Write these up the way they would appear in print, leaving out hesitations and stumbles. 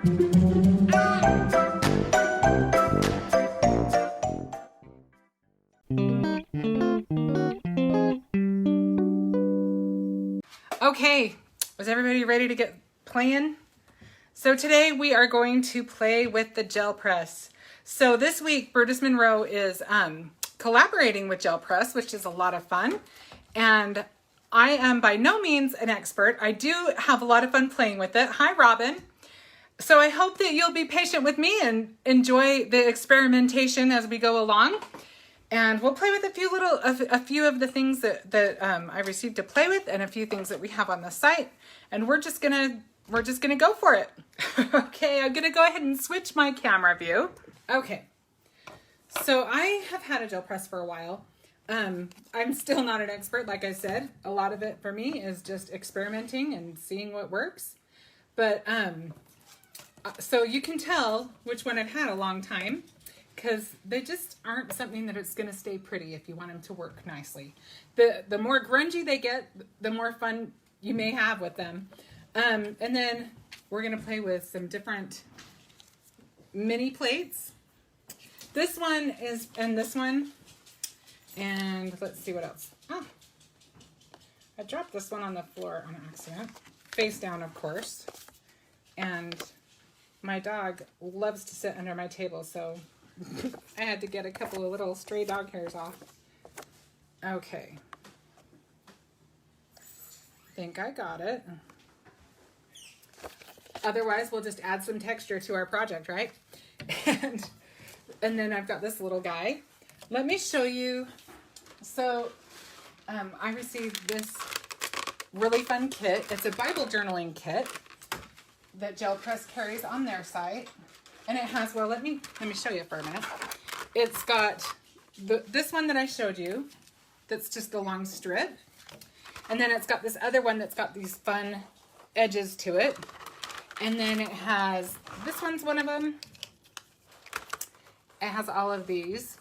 Okay, was everybody ready to get playing? So today we are going to play with the gel press. So this week, Brutus Monroe is collaborating with Gel Press, which is a lot of fun. And I am by no means an expert. I do have a lot of fun playing with it. Hi, Robin. So I hope that you'll be patient with me and enjoy the experimentation as we go along. And we'll play with a few of the things that I received to play with, and a few things that we have on the site. And we're just gonna go for it. Okay, I'm gonna go ahead and switch my camera view. Okay, so I have had a gel press for a while. I'm still not an expert, like I said. A lot of it for me is just experimenting and seeing what works. But so you can tell which one I've had a long time, because they just aren't something that it's going to stay pretty if you want them to work nicely. The more grungy they get, the more fun you may have with them. And then we're going to play with some different mini plates. This one is, and this one, and let's see what else. Oh, I dropped this one on the floor on accident. Face down, of course. And my dog loves to sit under my table, so I had to get a couple of little stray dog hairs off. Okay. Think I got it. Otherwise, we'll just add some texture to our project, right? And then I've got this little guy. Let me show you. So I received this really fun kit. It's a Bible journaling kit that Gel Press carries on their site. And it has, well, let me show you for a minute. It's got this one that I showed you, that's just a long strip. And then it's got this other one that's got these fun edges to it. And then it has, this one's one of them. It has all of these.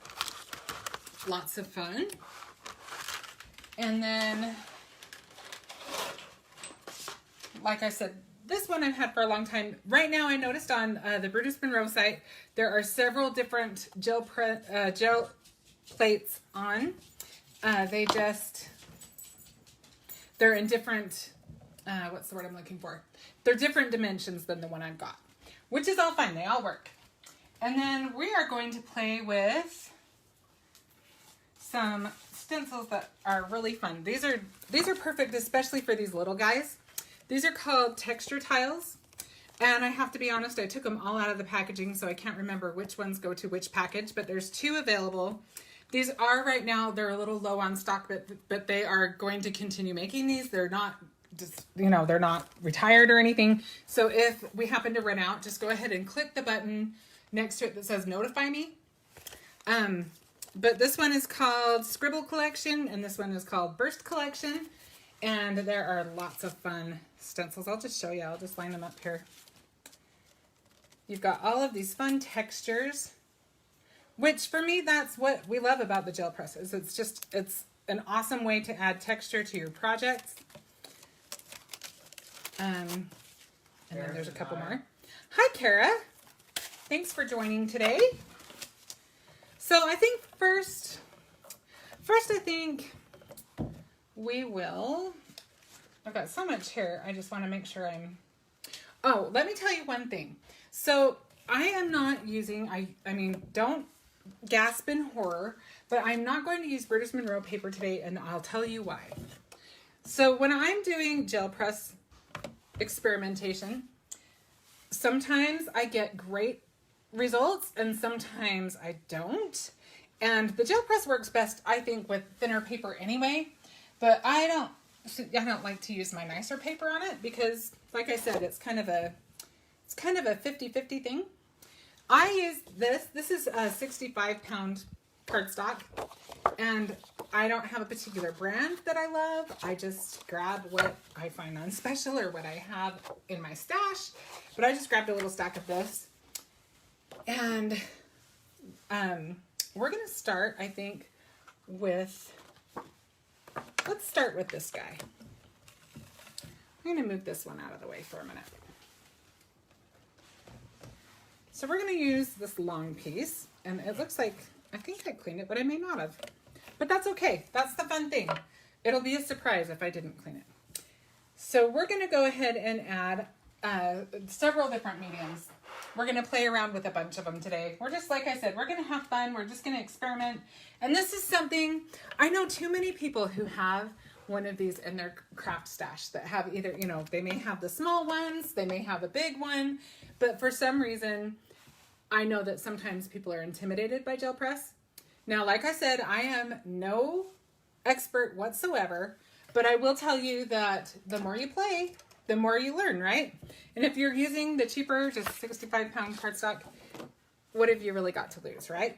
Lots of fun. And then, like I said, this one I've had for a long time. Right now I noticed on the Brutus Monroe site, there are several different gel plates on. They're in different, what's the word I'm looking for? They're different dimensions than the one I've got, which is all fine. They all work. And then we are going to play with some stencils that are really fun. These are perfect, especially for these little guys. These are called texture tiles, and I have to be honest, I took them all out of the packaging, so I can't remember which ones go to which package, but there's 2 available. These are right now, they're a little low on stock, but they are going to continue making these. They're not just, they're not retired or anything. So if we happen to run out, just go ahead and click the button next to it that says notify me. But this one is called Scribble Collection, and this one is called Burst Collection. And there are lots of fun stencils. I'll just show you. I'll just line them up here. You've got all of these fun textures, which for me, that's what we love about the gel presses. It's an awesome way to add texture to your projects. And then there's a couple more. Hi, Kara. Thanks for joining today. So I think first I think we will, I've got so much here, I just want to make sure oh, let me tell you one thing. So I am not using, I mean, don't gasp in horror, but I'm not going to use Brutus Monroe paper today, and I'll tell you why. So when I'm doing gel press experimentation, sometimes I get great results and sometimes I don't. And the gel press works best, I think, with thinner paper anyway. But I don't like to use my nicer paper on it because, like I said, it's kind of a 50-50 thing. I use this. This is a 65-pound cardstock, and I don't have a particular brand that I love. I just grab what I find on special or what I have in my stash. But I just grabbed a little stack of this, and we're gonna start, I think, with. Let's start with this guy. I'm going to move this one out of the way for a minute. So we're going to use this long piece, and it looks like, I think I cleaned it, but I may not have. But that's okay. That's the fun thing. It'll be a surprise if I didn't clean it. So we're going to go ahead and add several different mediums. We're going to play around with a bunch of them today. We're just, like I said, we're going to have fun. We're just going to experiment. And this is something, I know too many people who have one of these in their craft stash that have either, you know, they may have the small ones, they may have a big one, but for some reason, I know that sometimes people are intimidated by gel press. Now, like I said, I am no expert whatsoever, but I will tell you that the more you play, the more you learn, right? And if you're using the cheaper, just 65-pound cardstock, what have you really got to lose, right?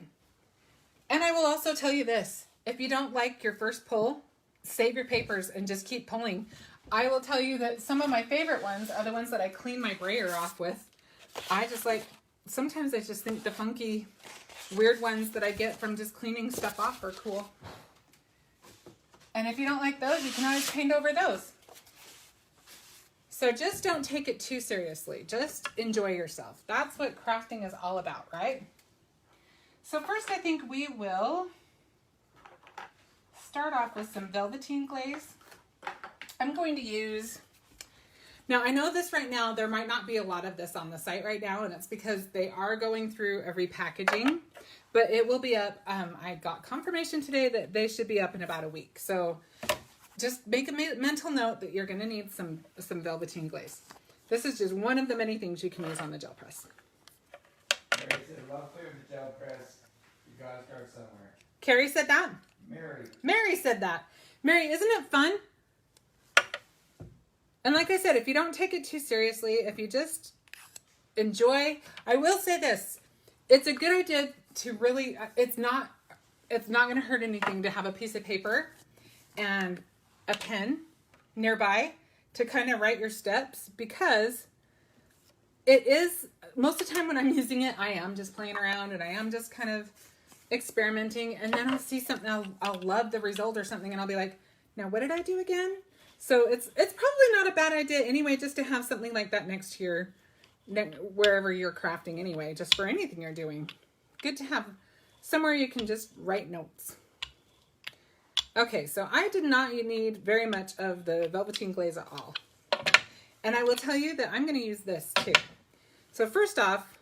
And I will also tell you this, if you don't like your first pull, save your papers and just keep pulling. I will tell you that some of my favorite ones are the ones that I clean my brayer off with. I just like, sometimes I just think the funky, weird ones that I get from just cleaning stuff off are cool. And if you don't like those, you can always paint over those. So just don't take it too seriously. Just enjoy yourself. That's what crafting is all about, right? So first I think we will start off with some velveteen glaze. I'm going to use, now I know this right now, there might not be a lot of this on the site right now, and it's because they are going through a repackaging, but it will be up. I got confirmation today that they should be up in about a week. So just make a mental note that you're going to need some velveteen glaze. This is just one of the many things you can use on the gel press. Mary said, love playing with the gel press. You gotta start somewhere. Carrie said that? Mary said that. Mary, isn't it fun? And like I said, if you don't take it too seriously, if you just enjoy, I will say this, it's a good idea to really, it's not going to hurt anything to have a piece of paper and a pen nearby to kind of write your steps, because it is, most of the time when I'm using it, I am just playing around and I am just kind of experimenting, and then I'll see something, I'll love the result or something, and I'll be like, now what did I do again? So it's probably not a bad idea anyway, just to have something like that next to your, wherever you're crafting anyway, just for anything you're doing. Good to have somewhere you can just write notes. Okay, so I did not need very much of the velveteen glaze at all. And I will tell you that I'm going to use this too. So first off,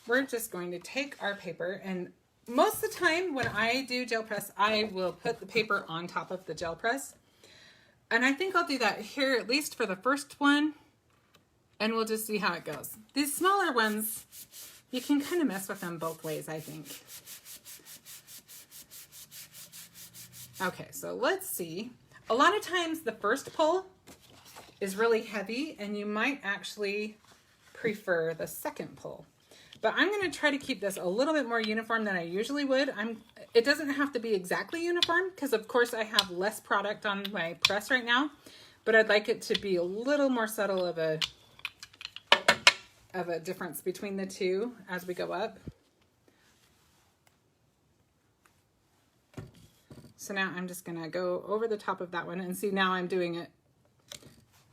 we're just going to take our paper, and most of the time when I do gel press, I will put the paper on top of the gel press. And I think I'll do that here, at least for the first one, and we'll just see how it goes. These smaller ones, you can kind of mess with them both ways, I think. Okay, so let's see. A lot of times the first pull is really heavy, and you might actually prefer the second pull. But I'm going to try to keep this a little bit more uniform than I usually would. It doesn't have to be exactly uniform, because of course I have less product on my press right now, but I'd like it to be a little more subtle of a difference between the two as we go up. So now I'm just going to go over the top of that one, and see, now I'm doing it.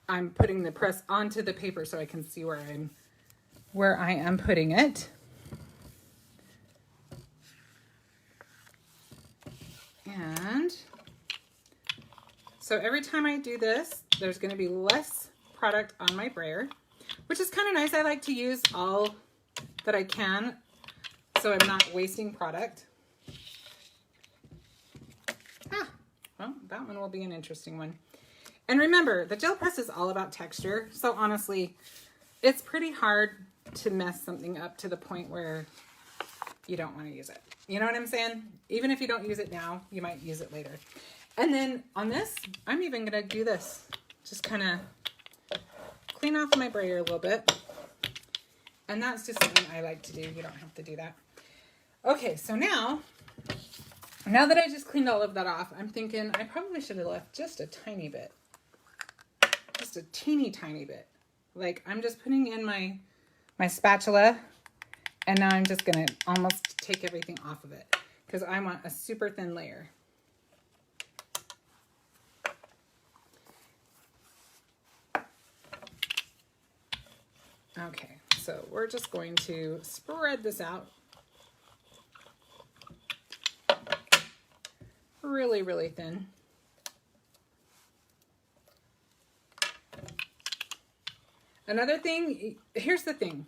I'm putting the press onto the paper so I can see where I am putting it. And so every time I do this, there's going to be less product on my brayer, which is kind of nice. I like to use all that I can so I'm not wasting product. Well, that one will be an interesting one. And remember, the gel press is all about texture. So honestly, it's pretty hard to mess something up to the point where you don't want to use it. You know what I'm saying? Even if you don't use it now, you might use it later. And then on this, I'm even going to do this. Just kind of clean off my brayer a little bit. And that's just something I like to do. You don't have to do that. Okay, so now that I just cleaned all of that off, I'm thinking I probably should have left just a tiny bit. Just a teeny tiny bit. Like, I'm just putting in my spatula, and now I'm just going to almost take everything off of it, because I want a super thin layer. Okay, So we're just going to spread this out really, really thin. Another thing, here's the thing,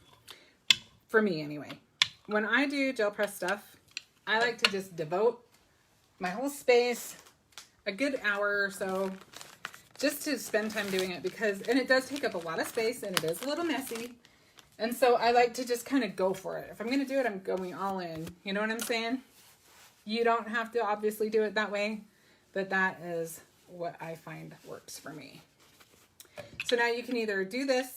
for me anyway. When I do gel press stuff, I like to just devote my whole space, a good hour or so, just to spend time doing it and it does take up a lot of space and it is a little messy. And so I like to just kind of go for it. If I'm going to do it, I'm going all in. You know what I'm saying? You don't have to obviously do it that way, but that is what I find works for me. So now you can either do this,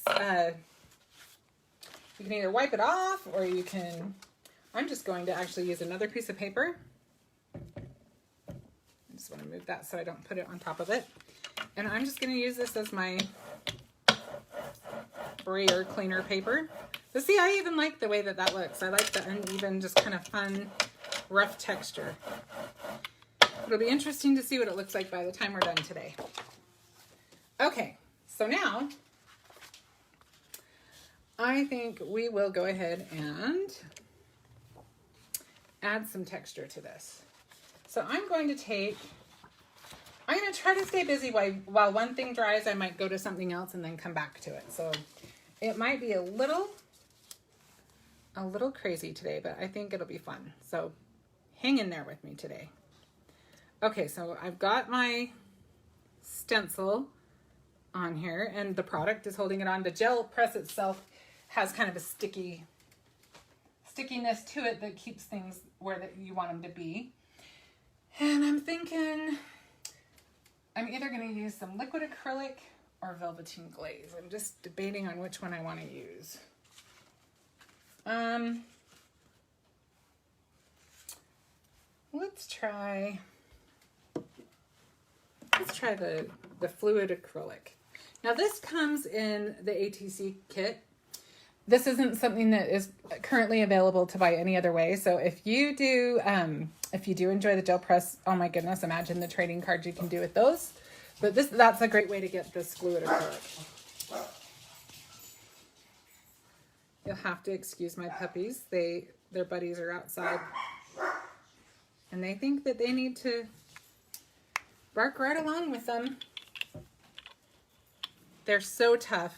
you can either wipe it off, or you can, I'm just going to actually use another piece of paper. I just want to move that so I don't put it on top of it. And I'm just going to use this as my brayer cleaner paper. But see, I even like the way that that looks. I like the uneven, just kind of fun, rough texture. It'll be interesting to see what it looks like by the time we're done today. Okay, so now I think we will go ahead and add some texture to this. So I'm going to try to stay busy while one thing dries. I might go to something else and then come back to it. So it might be a little crazy today, but I think it'll be fun. So hang in there with me today. Okay, so I've got my stencil on here and the product is holding it on. The gel press itself has kind of a stickiness to it that keeps things where you want them to be. And I'm thinking I'm either going to use some liquid acrylic or velveteen glaze. I'm just debating on which one I want to use. Let's try the fluid acrylic. Now this comes in the ATC kit. This isn't something that is currently available to buy any other way. So if you do enjoy the gel press, oh my goodness, imagine the trading cards you can do with those. But that's a great way to get this fluid acrylic. You'll have to excuse my puppies. Their buddies are outside. And they think that they need to bark right along with them. They're so tough.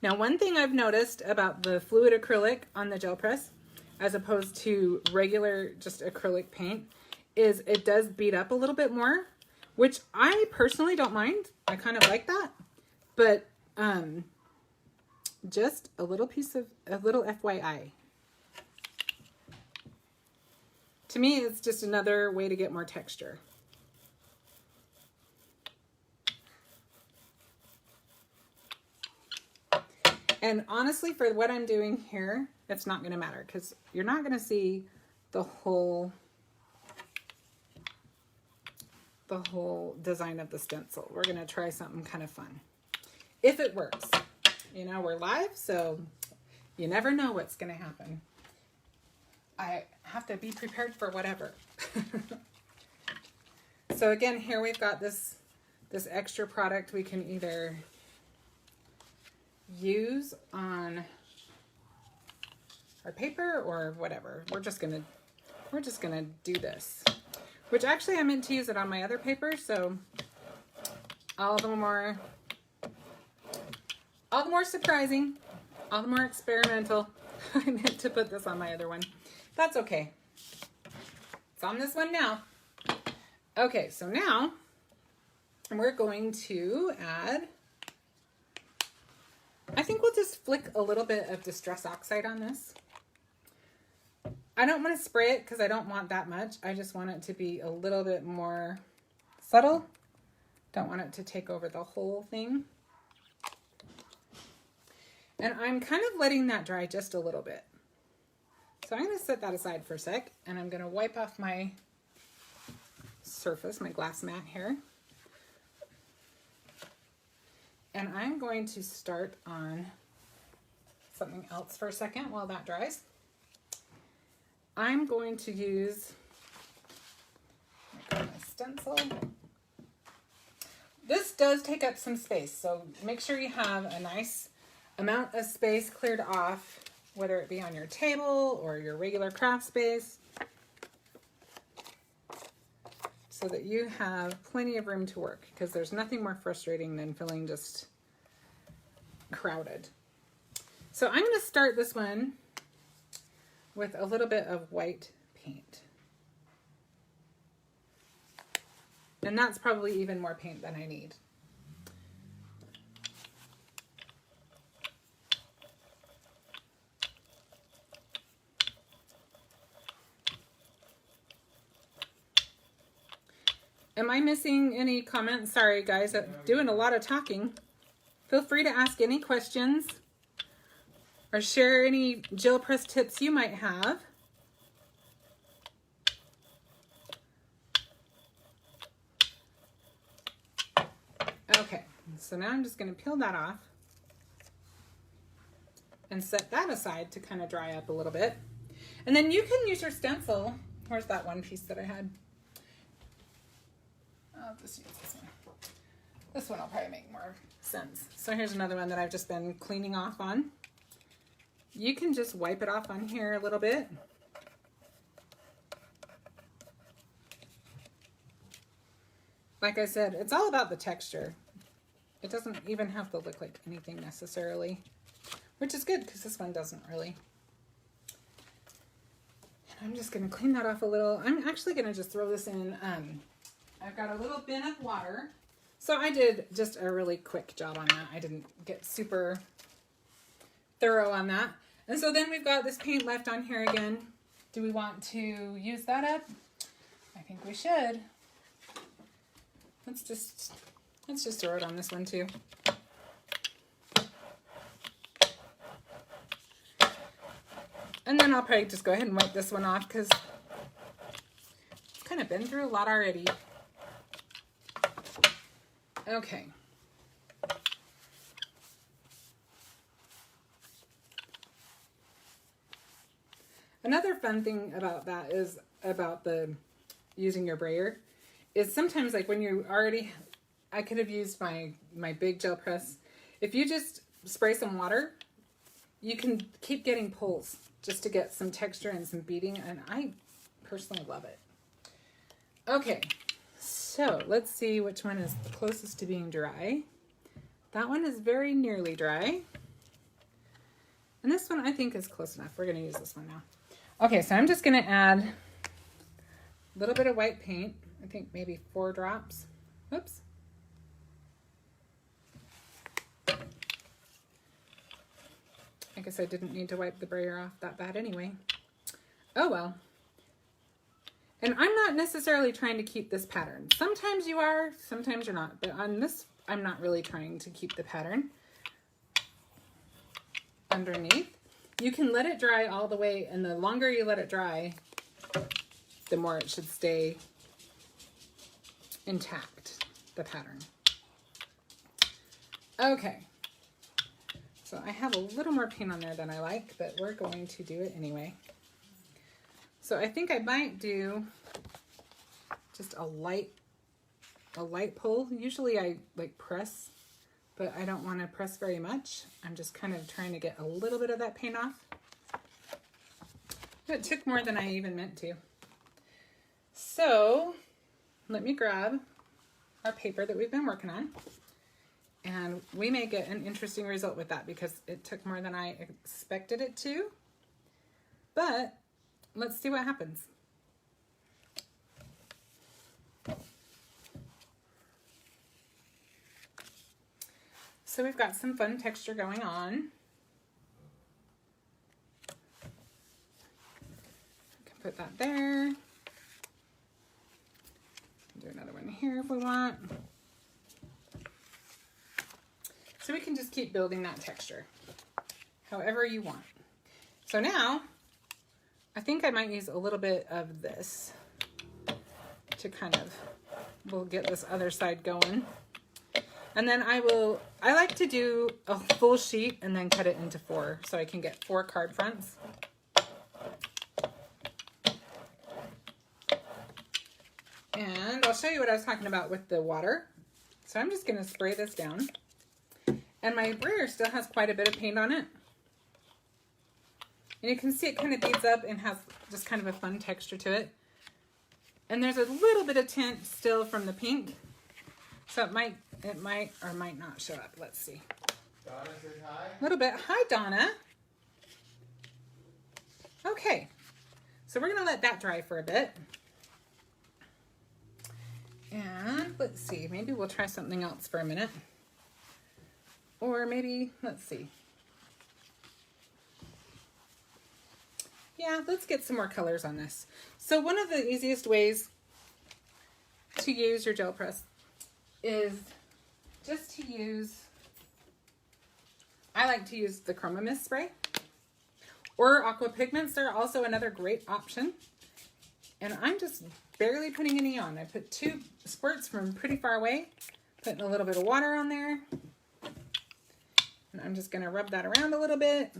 Now, one thing I've noticed about the fluid acrylic on the gel press, as opposed to regular just acrylic paint, is it does beat up a little bit more, which I personally don't mind. I kind of like that, but just a little FYI. To me, it's just another way to get more texture. And honestly, for what I'm doing here, it's not going to matter because you're not going to see the whole design of the stencil. We're going to try something kind of fun. If it works. You know, we're live, so you never know what's going to happen. I have to be prepared for whatever. So again, here we've got this extra product we can either use on our paper or whatever. We're just gonna do this, which actually I meant to use it on my other paper, so all the more surprising, all the more experimental. I meant to put this on my other one. That's okay. It's on this one now. Okay, so now we're going to add, I think we'll just flick a little bit of Distress Oxide on this. I don't want to spray it because I don't want that much. I just want it to be a little bit more subtle. Don't want it to take over the whole thing. And I'm kind of letting that dry just a little bit. So I'm going to set that aside for a sec, and I'm going to wipe off my surface, my glass mat here. And I'm going to start on something else for a second while that dries. I'm going to use, oh my goodness, stencil. This does take up some space, so make sure you have a nice amount of space cleared off, whether it be on your table or your regular craft space, so that you have plenty of room to work, because there's nothing more frustrating than feeling just crowded. So I'm going to start this one with a little bit of white paint. And that's probably even more paint than I need. Am I missing any comments? Sorry guys, I'm doing a lot of talking. Feel free to ask any questions or share any gel press tips you might have. Okay, so now I'm just going to peel that off and set that aside to kind of dry up a little bit. And then you can use your stencil. Where's that one piece that I had? I'll just use this one. This one will probably make more sense. So here's another one that I've just been cleaning off on. You can just wipe it off on here a little bit. Like I said, it's all about the texture. It doesn't even have to look like anything necessarily, which is good because this one doesn't really. And I'm just going to clean that off a little. I'm actually going to just throw this in. I've got a little bin of water. So I did just a really quick job on that. I didn't get super thorough on that. And so then we've got this paint left on here again. Do we want to use that up? I think we should. Let's just throw it on this one too. And then I'll probably just go ahead and wipe this one off because I've kind of been through a lot already. Okay. Another fun thing about that is about the using your brayer is sometimes like when you already, I could have used my big gel press. If you just spray some water, you can keep getting pulls just to get some texture and some beading, and I personally love it. Okay, so let's see which one is closest to being dry. That one is very nearly dry. And this one I think is close enough. We're gonna use this one now. Okay, so I'm just gonna add a little bit of white paint. I think maybe 4 drops. Oops. I guess I didn't need to wipe the brayer off that bad anyway. Oh well. And I'm not necessarily trying to keep this pattern. Sometimes you are, sometimes you're not. But on this, I'm not really trying to keep the pattern underneath. You can let it dry all the way, and the longer you let it dry, the more it should stay intact, the pattern. Okay. So I have a little more paint on there than I like, but we're going to do it anyway. So I think I might do just a light pull. Usually I like press, but I don't want to press very much. I'm just kind of trying to get a little bit of that paint off. It took more than I even meant to. So let me grab our paper that we've been working on. And we may get an interesting result with that because it took more than I expected it to. But let's see what happens. So we've got some fun texture going on. We can put that there. Do another one here if we want. So we can just keep building that texture however you want. So now I think I might use a little bit of this to kind of, we'll get this other side going. And then I like to do a full sheet and then cut it into 4 so I can get 4 card fronts. And I'll show you what I was talking about with the water. So I'm just going to spray this down. And my brayer still has quite a bit of paint on it. And you can see it kind of beads up and has just kind of a fun texture to it. And there's a little bit of tint still from the pink. So it might or might not show up. Let's see. Donna says hi. A little bit. Hi, Donna. Okay. So we're going to let that dry for a bit. And let's see. Maybe we'll try something else for a minute. Or maybe, let's see. Yeah, let's get some more colors on this. So one of the easiest ways to use your gel press is just to use, I like to use the Chroma Mist spray or aqua pigments. They're also another great option. And I'm just barely putting any on. I put 2 squirts from pretty far away, putting a little bit of water on there. And I'm just going to rub that around a little bit.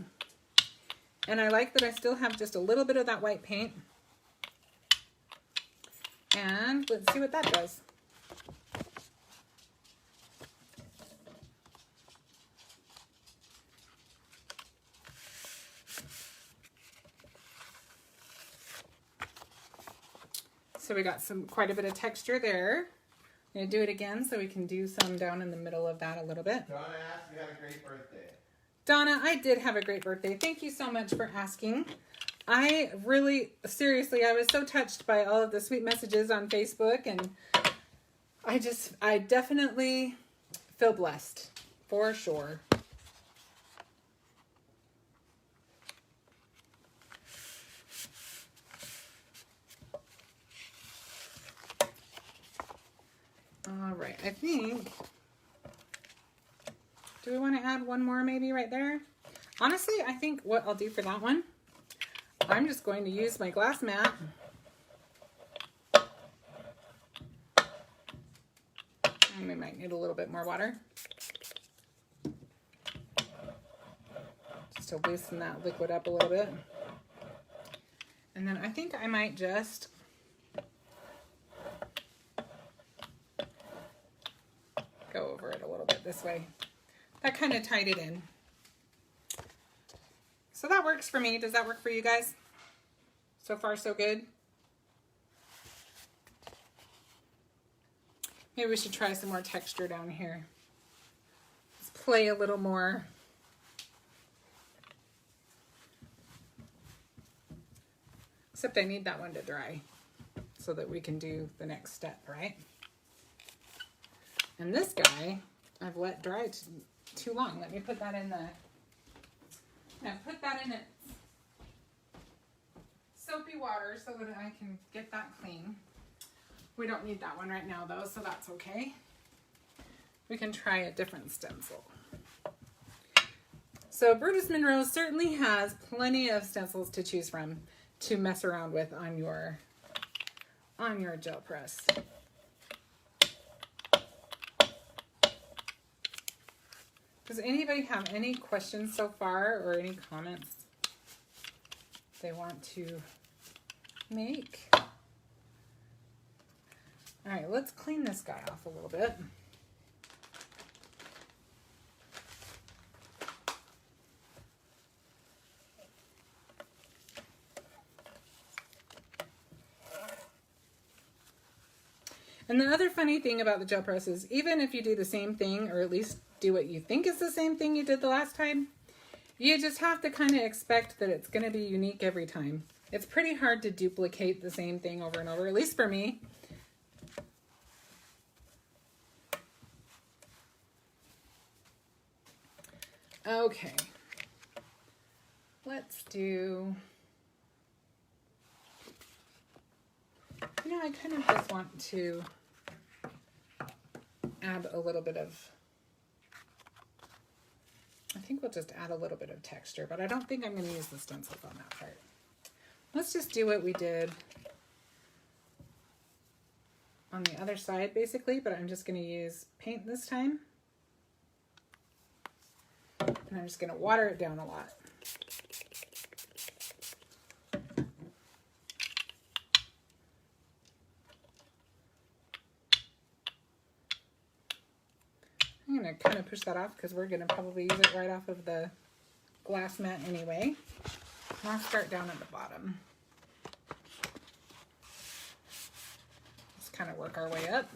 And I like that I still have just a little bit of that white paint. And let's see what that does. So we got quite a bit of texture there. I'm going to do it again so we can do some down in the middle of that a little bit. Donna asked if you had a great birthday. Donna, I did have a great birthday. Thank you so much for asking. I really, seriously, I was so touched by all of the sweet messages on Facebook, and I definitely feel blessed, for sure. All right, I think, do we want to add one more maybe right there? Honestly, I think what I'll do for that one, I'm just going to use my glass mat. And we might need a little bit more water. Just to loosen that liquid up a little bit. And then I think I might just go over it a little bit this way. That kind of tied it in. So that works for me. Does that work for you guys? So far, so good. Maybe we should try some more texture down here. Let's play a little more. Except I need that one to dry so that we can do the next step, right? And this guy, I've let dry too long. Let me put that in its soapy water so that I can get that clean. We don't need that one right now though, so that's okay. We can try a different stencil. So Brutus Monroe certainly has plenty of stencils to choose from to mess around with on your gel press. Does anybody have any questions so far or any comments they want to make? All right, let's clean this guy off a little bit. And the other funny thing about the gel press is even if you do the same thing, or at least do what you think is the same thing you did the last time, you just have to kind of expect that it's going to be unique every time. It's pretty hard to duplicate the same thing over and over, at least for me. Okay, let's do, I kind of just want to add a little bit of, I think we'll just add a little bit of texture, but I don't think I'm going to use the stencils on that part. Let's just do what we did on the other side basically, but I'm just going to use paint this time. And I'm just going to water it down a lot. I'm going to kind of push that off because we're going to probably use it right off of the glass mat anyway. And I'll start down at the bottom. Just kind of work our way up.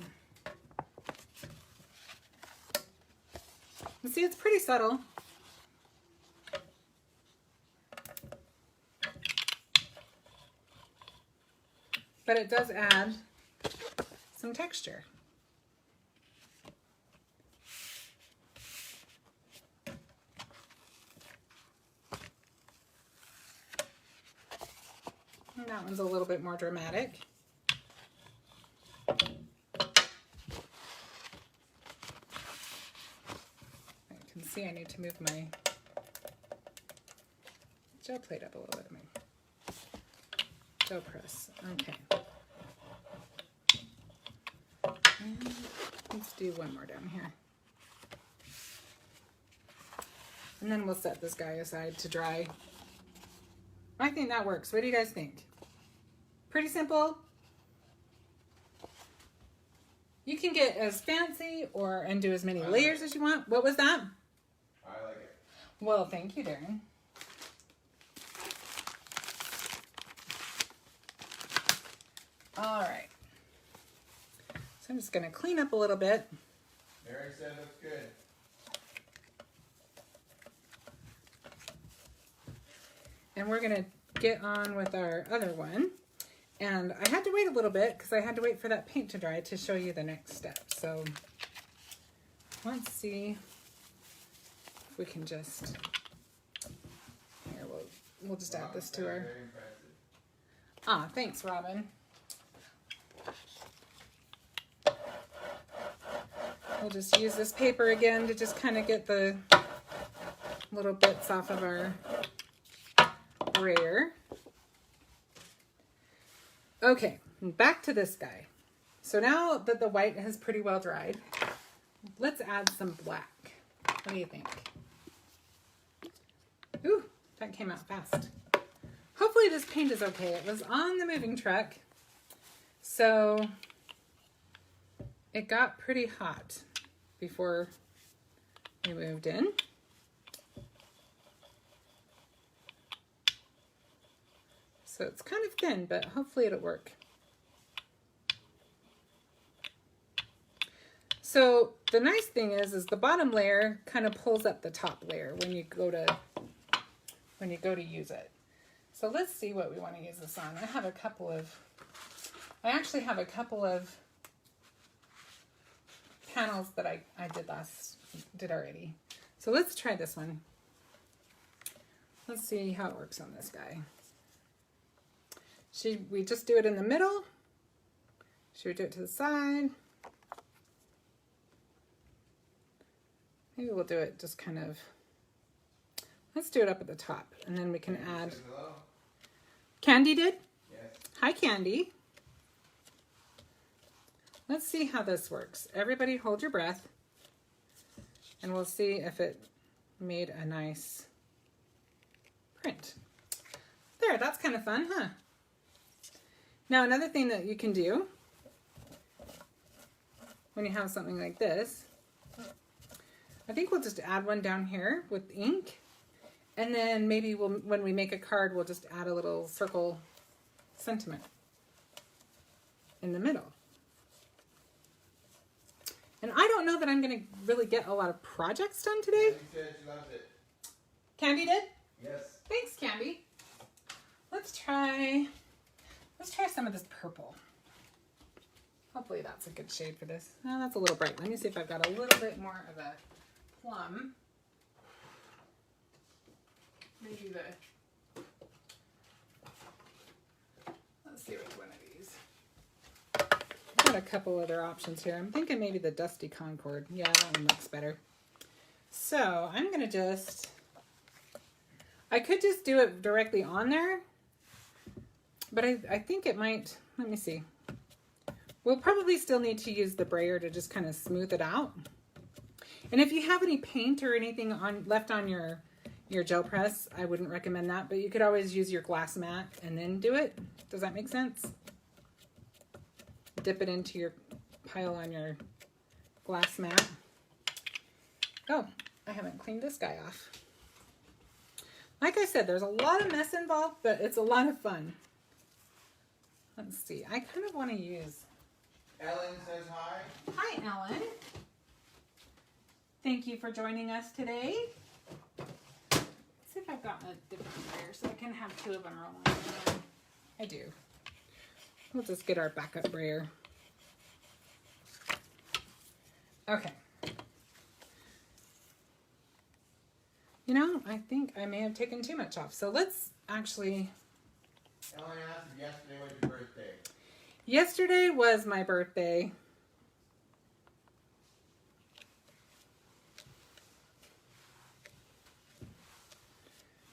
You see, it's pretty subtle. But it does add some texture. And that one's a little bit more dramatic. I can see I need to move my gel plate up a little bit. Gel press. Okay. And let's do one more down here. And then we'll set this guy aside to dry. I think that works. What do you guys think? Pretty simple. You can get as fancy and do as many layers as you want. What was that? I like it. Well, thank you, Darren. All right. So I'm just going to clean up a little bit. Mary said it looks good. And we're going to get on with our other one. And I had to wait a little bit because I had to wait for that paint to dry to show you the next step. So let's see if we can just, here, we'll just add this to our, Very impressive. ah, thanks, Robin. We'll just use this paper again to just kind of get the little bits off of our brayer. Okay, back to this guy. So now that the white has pretty well dried, let's add some black. What do you think? Ooh, that came out fast. Hopefully this paint is okay. It was on the moving truck, so it got pretty hot before we moved in. So it's kind of thin, but hopefully it'll work. So the nice thing is the bottom layer kind of pulls up the top layer when you go to use it. So let's see what we want to use this on. I actually have a couple of panels that I did already. So let's try this one. Let's see how it works on this guy. We just do it in the middle. Should we do it to the side? Maybe we'll do it just kind of, let's do it up at the top, and then we can add. Hello? Candy did? Yes. Hi, Candy. Let's see how this works. Everybody hold your breath, and we'll see if it made a nice print. There, that's kind of fun, huh? Now, another thing that you can do when you have something like this, I think we'll just add one down here with ink, and then maybe when we make a card, we'll just add a little circle sentiment in the middle. And I don't know that I'm going to really get a lot of projects done today. Candy said she loves it. Candy did? Yes. Thanks, Candy. Let's try some of this purple. Hopefully that's a good shade for this. Oh, that's a little bright. Let me see if I've got a little bit more of a plum. Maybe let's see which one of these. I've got a couple other options here. I'm thinking maybe the Dusty Concord. Yeah, that one looks better. So I'm going to I could just do it directly on there, but I think it might, let me see. We'll probably still need to use the brayer to just kind of smooth it out. And if you have any paint or anything left on your gel press, I wouldn't recommend that, but you could always use your glass mat and then do it. Does that make sense? Dip it into your pile on your glass mat Oh, I haven't cleaned this guy off. Like I said, there's a lot of mess involved, but it's a lot of fun. Let's see. I kind of want to use... Ellen says hi. Hi, Ellen. Thank you for joining us today. Let's see if I've got a different brayer so I can have two of them rolling. I do. We'll just get our backup brayer. Okay. You know, I think I may have taken too much off. So let's actually... Ellen asked if yesterday was your birthday. Yesterday was my birthday.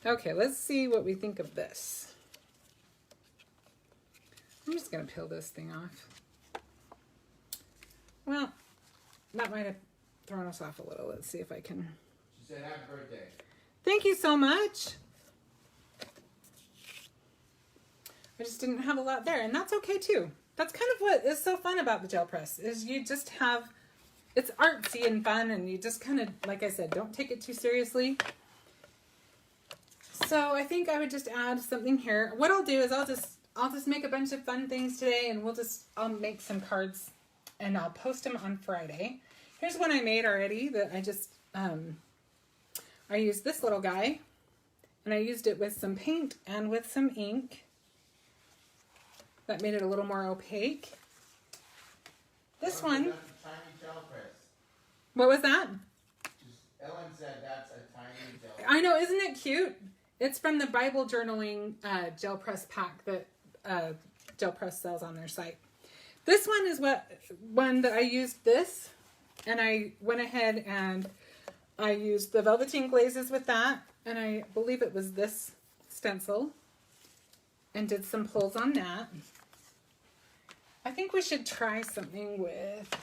Okay, let's see what we think of this. I'm just going to peel this thing off. Well, that might have thrown us off a little. Let's see if I can... She said happy birthday. Thank you so much. I just didn't have a lot there, and that's okay too. That's kind of what is so fun about the gel press, is you just have, it's artsy and fun, and you just kind of, like I said, don't take it too seriously. So I think I would just add something here. What I'll do is I'll just make a bunch of fun things today, and I'll make some cards, and I'll post them on Friday. Here's one I made already that I just, I used this little guy, and I used it with some paint and with some ink. That made it a little more opaque. This one. That's a tiny gel press. What was that? Ellen said that's a tiny gel press. I know, isn't it cute? It's from the Bible journaling gel press pack that Gel Press sells on their site. This one is one that I used this, and I went ahead and I used the velveteen glazes with that, and I believe it was this stencil, and did some pulls on that. I think we should try something with,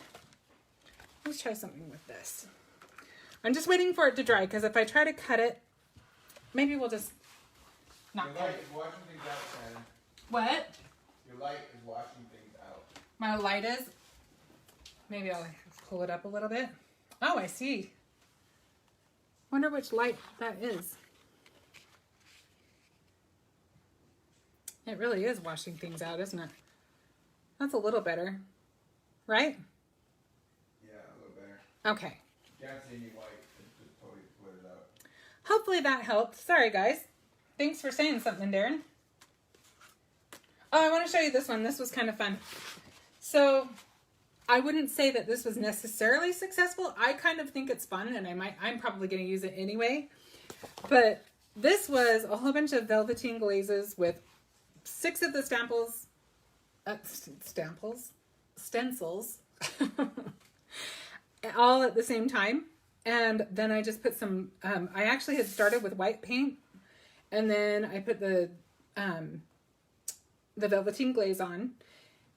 let's try something with this. I'm just waiting for it to dry, because if I try to cut it, maybe we'll just not Your cut light it. is washing things out, Shannon. What? Your light is washing things out. My light is? Maybe I'll pull it up a little bit. Oh, I see. Wonder which light that is. It really is washing things out, isn't it? That's a little better, right? Yeah, a little better. Okay. You can't see any white. It's just totally split it out. Hopefully that helped. Sorry, guys. Thanks for saying something, Darren. Oh, I want to show you this one. This was kind of fun. So, I wouldn't say that this was necessarily successful. I kind of think it's fun, and I'm probably going to use it anyway. But this was a whole bunch of velveteen glazes with 6 of the stencils, all at the same time. And then I just put some, I actually had started with white paint, and then I put the velveteen glaze on,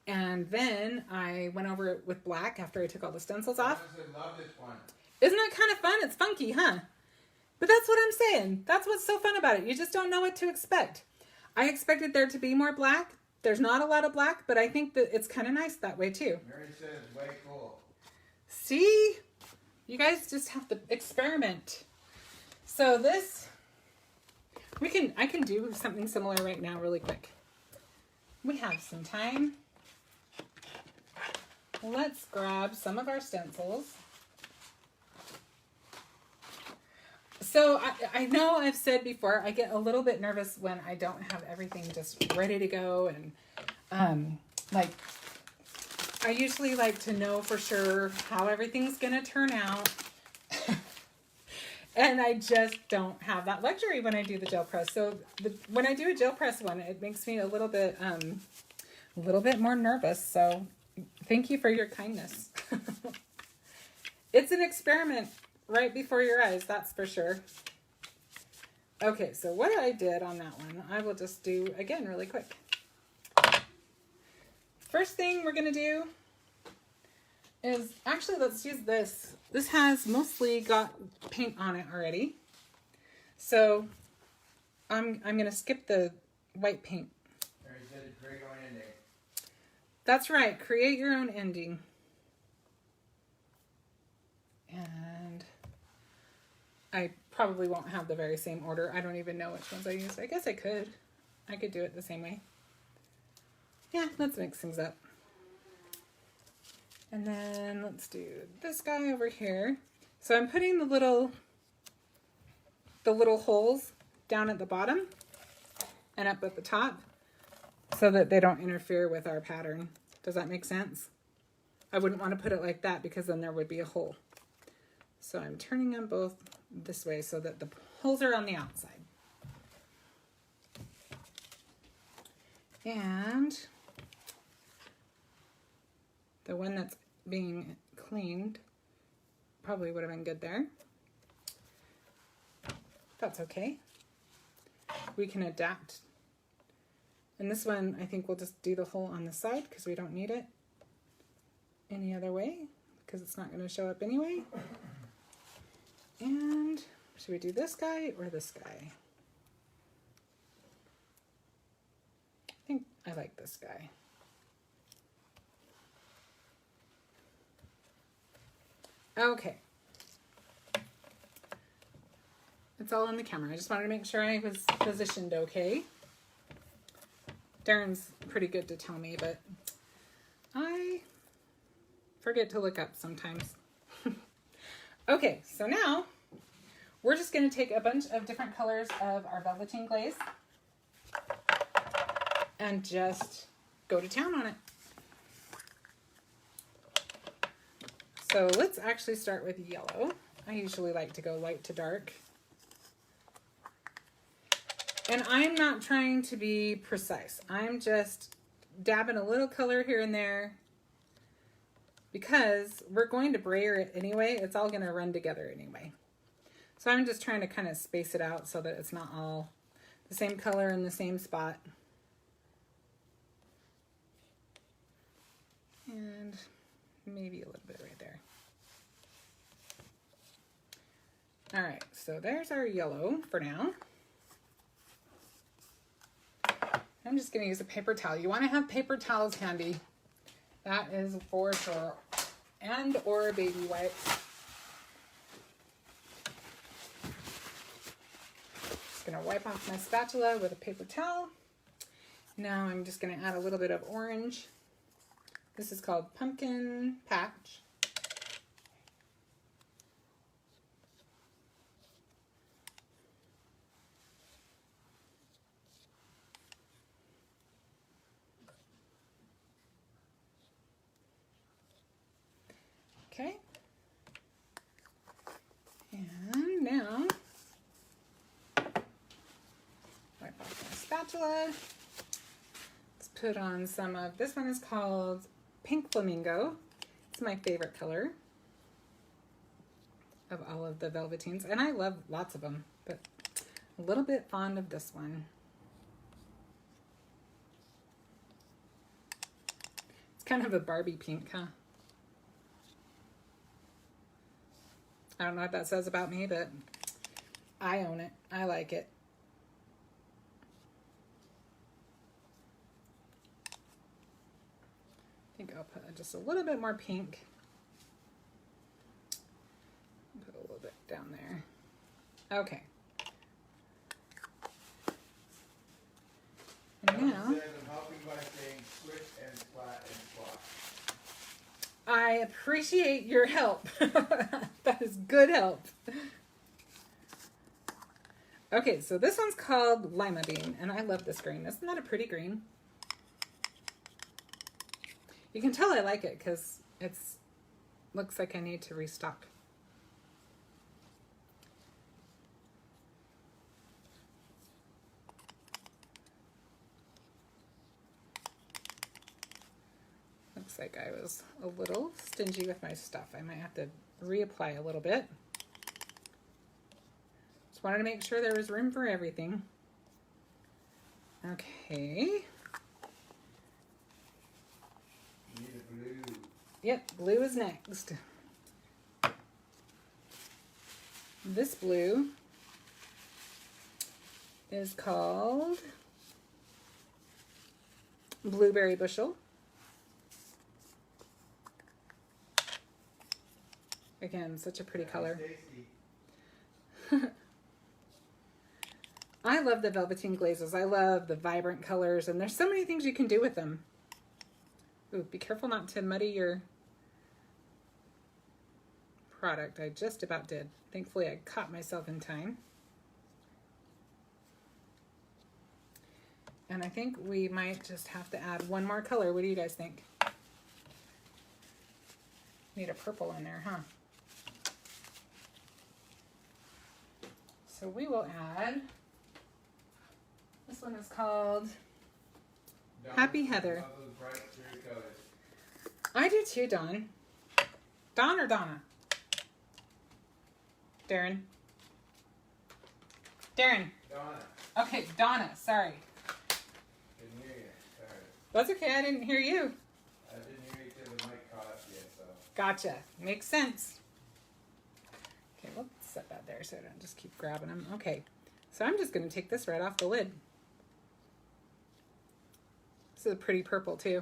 and then I went over it with black after I took all the stencils off. I love this one. Isn't that kind of fun? It's funky, huh? But that's what I'm saying. That's what's so fun about it. You just don't know what to expect. I expected there to be more black. There's not a lot of black, but I think that it's kind of nice that way too. Mary says way cool. See? You guys just have to experiment. So this, I can do something similar right now really quick. We have some time. Let's grab some of our stencils. So I know I've said before, I get a little bit nervous when I don't have everything just ready to go, and like I usually like to know for sure how everything's gonna turn out. And I just don't have that luxury when I do the gel press. So when I do a gel press one, it makes me a little bit more nervous. So thank you for your kindness. It's an experiment right before your eyes, that's for sure. Okay, so what I did on that one, I will just do again really quick. First thing we're gonna do is, actually let's use this. This has mostly got paint on it already. So I'm gonna skip the white paint. Mary said create your own ending. That's right, create your own ending. And I probably won't have the very same order. I don't even know which ones I used. I guess I could. I could do it the same way. Yeah, let's mix things up. And then let's do this guy over here. So I'm putting the little holes down at the bottom and up at the top so that they don't interfere with our pattern. Does that make sense? I wouldn't want to put it like that because then there would be a hole. So I'm turning them both this way so that the holes are on the outside. And the one that's being cleaned probably would have been good there. That's okay. We can adapt. And this one, I think we'll just do the hole on the side because we don't need it any other way because it's not going to show up anyway. And should we do this guy or this guy? I think I like this guy. Okay. It's all in the camera. I just wanted to make sure I was positioned okay. Darren's pretty good to tell me, but I forget to look up sometimes. Okay, so now we're just going to take a bunch of different colors of our velveteen glaze and just go to town on it. So let's actually start with yellow. I usually like to go light to dark. And I'm not trying to be precise. I'm just dabbing a little color here and there because we're going to brayer it anyway. It's all going to run together anyway. So I'm just trying to kind of space it out so that it's not all the same color in the same spot. And maybe a little bit right there. All right, so there's our yellow for now. I'm just going to use a paper towel. You want to have paper towels handy. That is for sure. And or baby wipes. Just going to wipe off my spatula with a paper towel. Now I'm just going to add a little bit of orange. This is called Pumpkin Patch. Okay, and now wipe off my spatula. Let's put on some of, this one is called Pink Flamingo. It's my favorite color of all of the velveteens, and I love lots of them, but a little bit fond of this one. It's kind of a Barbie pink, huh? I don't know what that says about me, but I own it. I like it. I think I'll put just a little bit more pink. Put a little bit down there. Okay. And now, I'm helping by saying switch and flat and swap. I appreciate your help. That is good help. Okay, so this one's called Lima Bean, and I love this green. Isn't that a pretty green? You can tell I like it because it's looks like I need to restock. Looks like I was a little stingy with my stuff. I might have to reapply a little bit. Just wanted to make sure there was room for everything. Okay. You need a blue. Yep, blue is next. This blue is called Blueberry Bushel. Again, such a pretty color. I love the velveteen glazes. I love the vibrant colors, and there's so many things you can do with them. Ooh, be careful not to muddy your product. I just about did. Thankfully, I caught myself in time. And I think we might just have to add one more color. What do you guys think? Need a purple in there, huh? So we will add, this one is called Happy Heather. I love those bright, cheery colors. I do too, Dawn. Dawn or Donna? Darren? Darren. Donna. Okay, Donna, sorry. Didn't hear you. Sorry. That's okay, I didn't hear you. I didn't hear you till the mic caught up yet, so. Gotcha. Makes sense. Okay, we'll set that there so I don't just keep grabbing them. Okay, so I'm just going to take this right off the lid. This is a pretty purple too.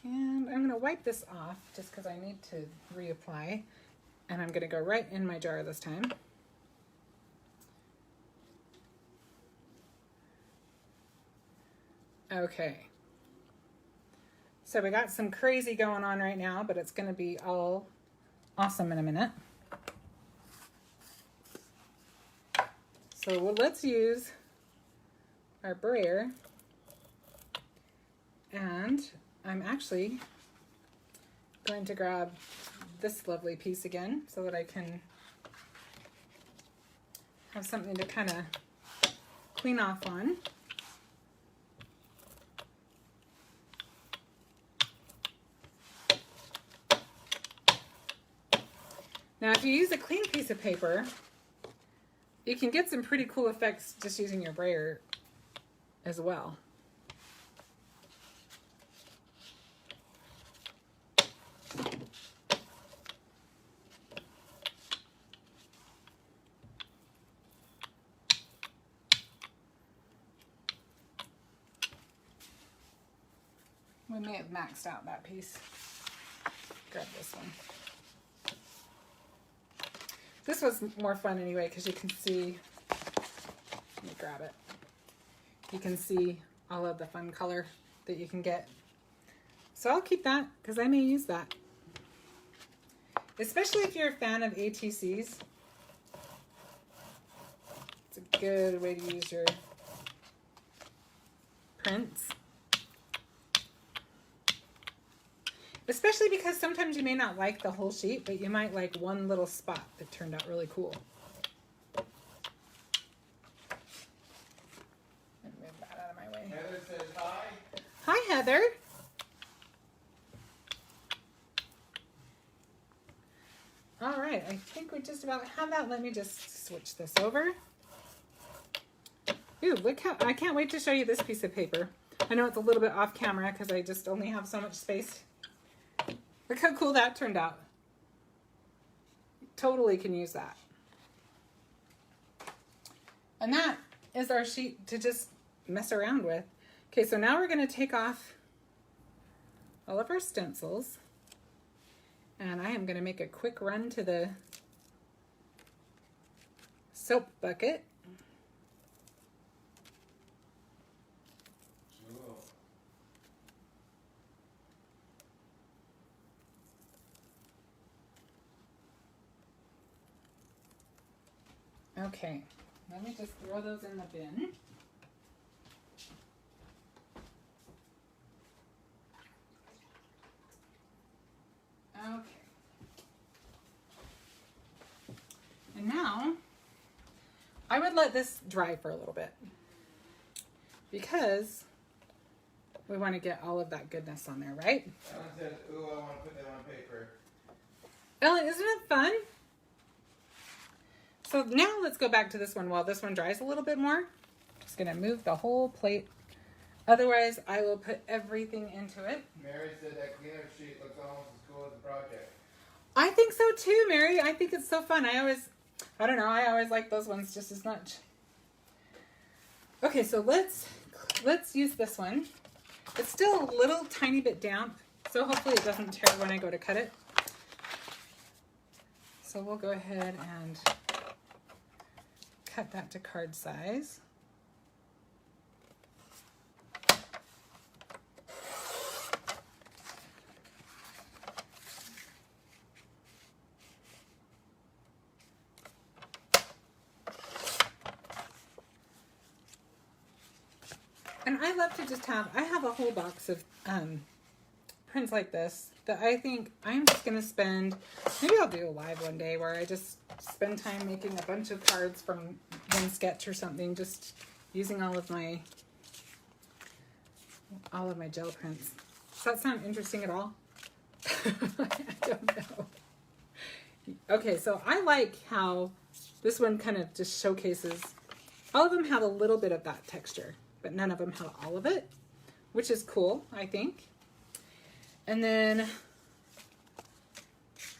And I'm going to wipe this off just because I need to reapply. And I'm going to go right in my jar this time. Okay. So we got some crazy going on right now, but it's going to be all awesome in a minute. So let's use our brayer. And I'm actually going to grab this lovely piece again so that I can have something to kind of clean off on. Now, if you use a clean piece of paper, you can get some pretty cool effects just using your brayer as well. We may have maxed out that piece. Grab this one. This was more fun anyway because you can see, let me grab it. You can see all of the fun color that you can get. So I'll keep that because I may use that. Especially if you're a fan of ATCs. It's a good way to use your prints. Especially because sometimes you may not like the whole sheet, but you might like one little spot that turned out really cool. And move that out of my way. Heather says hi. Hi, Heather. All right, I think we just about have that. Let me just switch this over. Ooh, look how, I can't wait to show you this piece of paper. I know it's a little bit off camera because I just only have so much space. Look how cool that turned out. Totally can use that. And that is our sheet to just mess around with. Okay, so now we're going to take off all of our stencils. And I am going to make a quick run to the soap bucket. Okay, let me just throw those in the bin. Okay. And now, I would let this dry for a little bit because we want to get all of that goodness on there, right? Ellen says, ooh, I want to put that on paper. Ellen, isn't it fun? So now let's go back to this one while this one dries a little bit more. Just gonna move the whole plate. Otherwise, I will put everything into it. Mary said that cleanup sheet looks almost as cool as the project. I think so too, Mary. I think it's so fun. I don't know, I always like those ones just as much. Okay, so let's use this one. It's still a little tiny bit damp, so hopefully it doesn't tear when I go to cut it. So we'll go ahead and cut that to card size. And I love to just I have a whole box of prints like this that I think I'm just going to spend, maybe I'll do a live one day where I just spend time making a bunch of cards from one sketch or something, just using all of my gel prints. Does that sound interesting at all? I don't know. Okay, so I like how this one kind of just showcases, all of them have a little bit of that texture, but none of them have all of it, which is cool, I think. And then,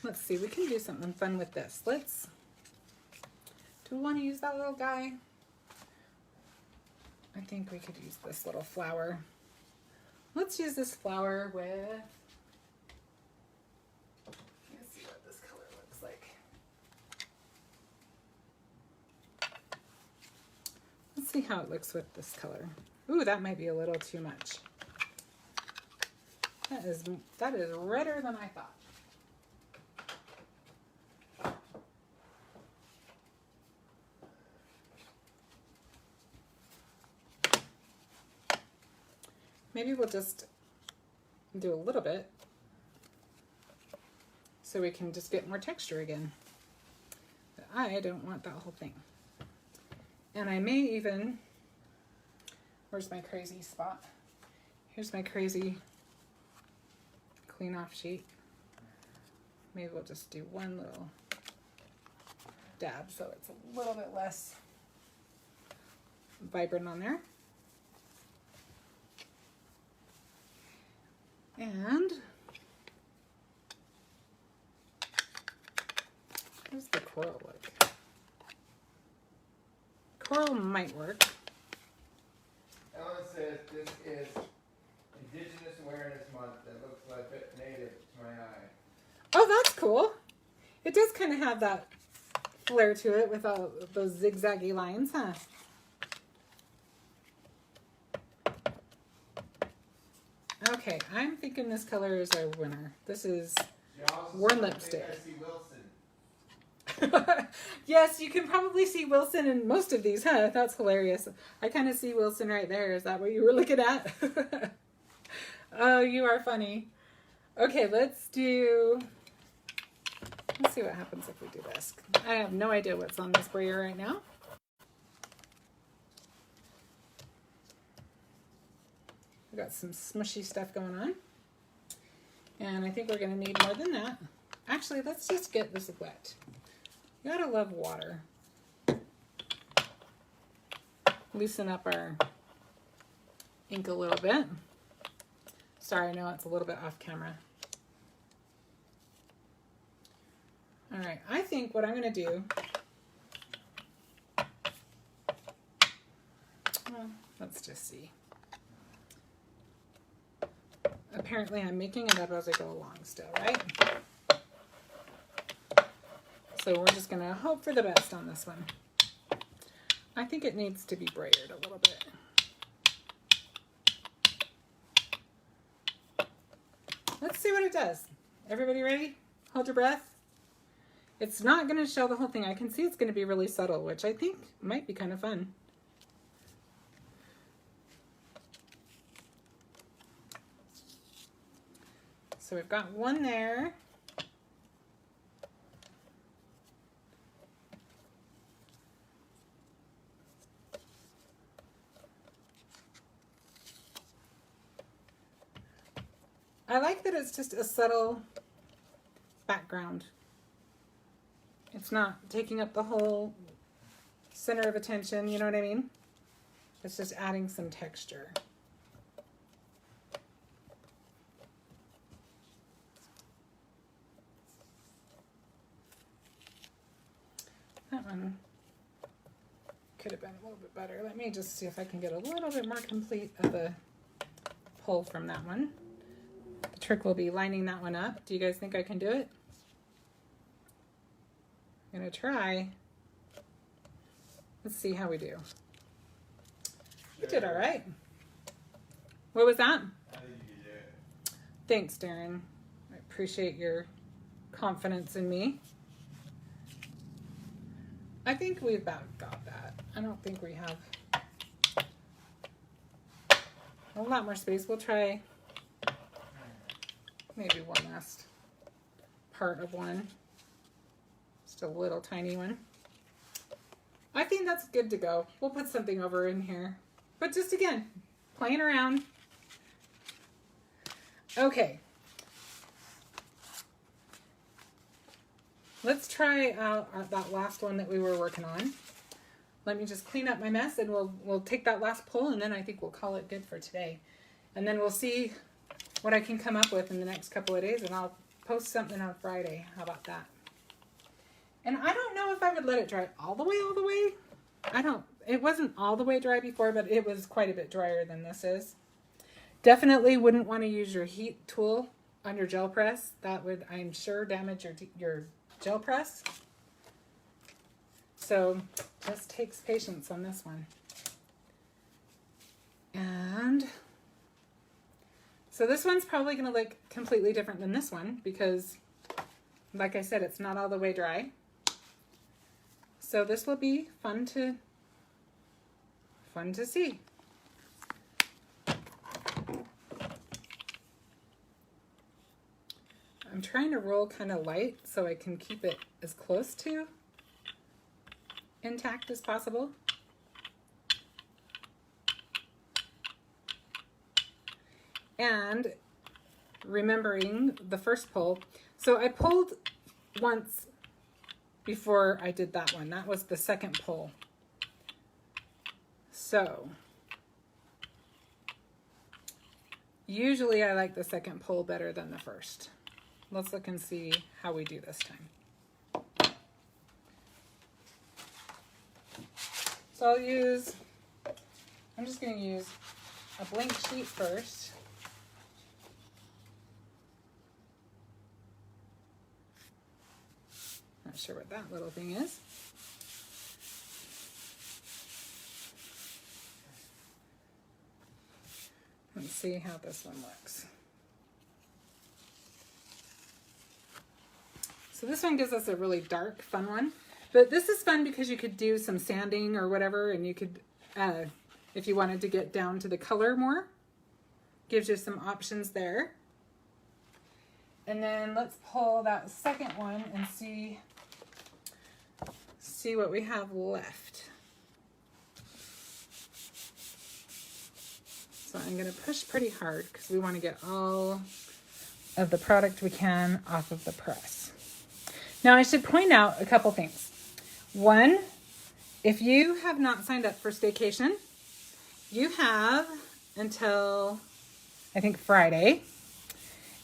let's see, we can do something fun with this. Do we want to use that little guy? I think we could use this little flower. Let's use this flower with, let's see what this color looks like. Let's see how it looks with this color. Ooh, that might be a little too much. That is redder than I thought. Maybe we'll just do a little bit so we can just get more texture again. But I don't want that whole thing. And I may even, where's my crazy spot? Here's my crazy clean off sheet. Maybe we'll just do one little dab so it's a little bit less vibrant on there. And how's the coral look? Coral might work. Ellen says this is Indigenous Awareness Month. That looks like a bit native to my eye. Oh, that's cool. It does kind of have that flair to it with all those zigzaggy lines, huh? Okay, I'm thinking this color is our winner. This is Worn Lipstick. I see Wilson. Yes, you can probably see Wilson in most of these, huh? That's hilarious. I kind of see Wilson right there. Is that what you were looking at? Oh, you are funny. Okay, let's see what happens if we do this. I have no idea what's on this brayer right now. We've got some smushy stuff going on. And I think we're going to need more than that. Actually, let's just get this wet. You gotta love water. Loosen up our ink a little bit. Sorry, I know it's a little bit off camera. All right, I think what I'm gonna do, well, let's just see. Apparently I'm making it up as I go along still, right? So we're just gonna hope for the best on this one. I think it needs to be braided a little bit. Let's see what it does. Everybody ready? Hold your breath. It's not gonna show the whole thing. I can see it's gonna be really subtle, which I think might be kind of fun. So we've got one there. I like that it's just a subtle background. It's not taking up the whole center of attention, you know what I mean? It's just adding some texture. That one could have been a little bit better. Let me just see if I can get a little bit more complete of a pull from that one. The trick will be lining that one up. Do you guys think I can do it? gonna try. Let's see how we do. You did all right. What was that? I think you did it. Thanks, Darren. I appreciate your confidence in me. I think we've about got that. I don't think we have a lot more space. We'll try maybe one last part of one. Just a little tiny one. I think that's good to go. We'll put something over in here. But just again, playing around. Okay. Let's try out that last one that we were working on. Let me just clean up my mess and we'll take that last pull and then I think we'll call it good for today. And then we'll see what I can come up with in the next couple of days and I'll post something on Friday. How about that? And I don't know if I would let it dry all the way. It wasn't all the way dry before, but it was quite a bit drier than this is. Definitely wouldn't want to use your heat tool on your gel press. That would, I'm sure, damage your gel press. So just takes patience on this one. And so this one's probably going to look completely different than this one because, like I said, it's not all the way dry. So this will be fun to see. I'm trying to roll kind of light so I can keep it as close to intact as possible. And remembering the first pull. So I pulled once before I did that one. That was the second pull. So usually I like the second pull better than the first. Let's look and see how we do this time. So I'm just going to use a blank sheet first. Not sure what that little thing is. Let's see how this one looks. So this one gives us a really dark, fun one. But this is fun because you could do some sanding or whatever, and you could, if you wanted to get down to the color more, gives you some options there. And then let's pull that second one and see what we have left. So I'm going to push pretty hard because we want to get all of the product we can off of the press. Now I should point out a couple things. One, if you have not signed up for Staycation, you have until I think Friday,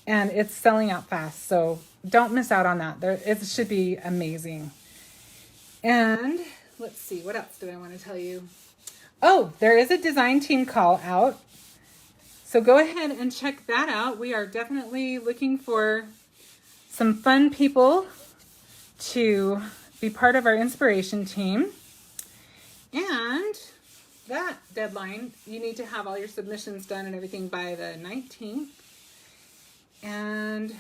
and it's selling out fast. So don't miss out on that. It should be amazing. And let's see, what else do I want to tell you? Oh, there is a design team call out. So go ahead and check that out. We are definitely looking for some fun people to be part of our inspiration team. And that deadline, you need to have all your submissions done and everything by the 19th. And I'm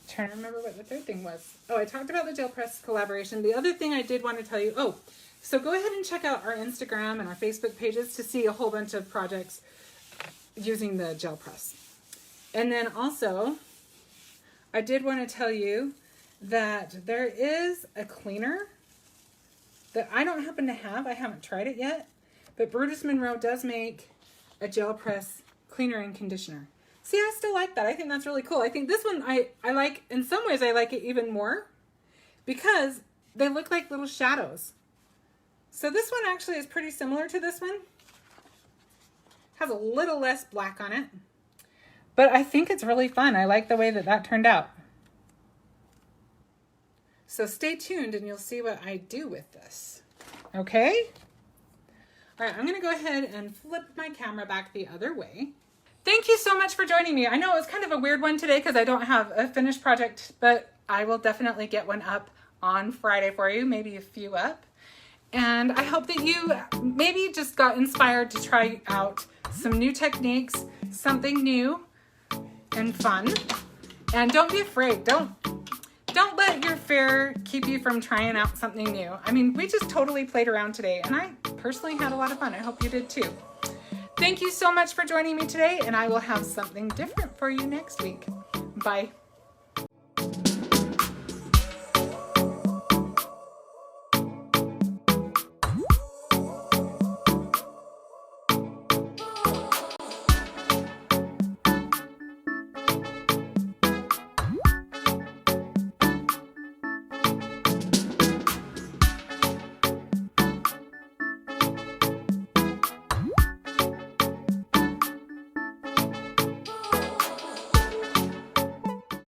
trying to remember what the third thing was. Oh, I talked about the gel press collaboration. The other thing I did want to tell you, so go ahead and check out our Instagram and our Facebook pages to see a whole bunch of projects using the gel press. And then also, I did want to tell you that there is a cleaner that I don't happen to have. I haven't tried it yet, but Brutus Monroe does make a gel press cleaner and conditioner. See, I still like that. I think that's really cool. I think this one, I like, in some ways I like it even more because they look like little shadows. So this one actually is pretty similar to this one. Has a little less black on it, but I think it's really fun. I like the way that turned out. So stay tuned and you'll see what I do with this. Okay? All right, I'm gonna go ahead and flip my camera back the other way. Thank you so much for joining me. I know it was kind of a weird one today because I don't have a finished project, but I will definitely get one up on Friday for you, maybe a few up. And I hope that you maybe just got inspired to try out some new techniques, something new and fun. And don't be afraid. Don't let your fear keep you from trying out something new. I mean, we just totally played around today, and I personally had a lot of fun. I hope you did too. Thank you so much for joining me today, and I will have something different for you next week. Bye.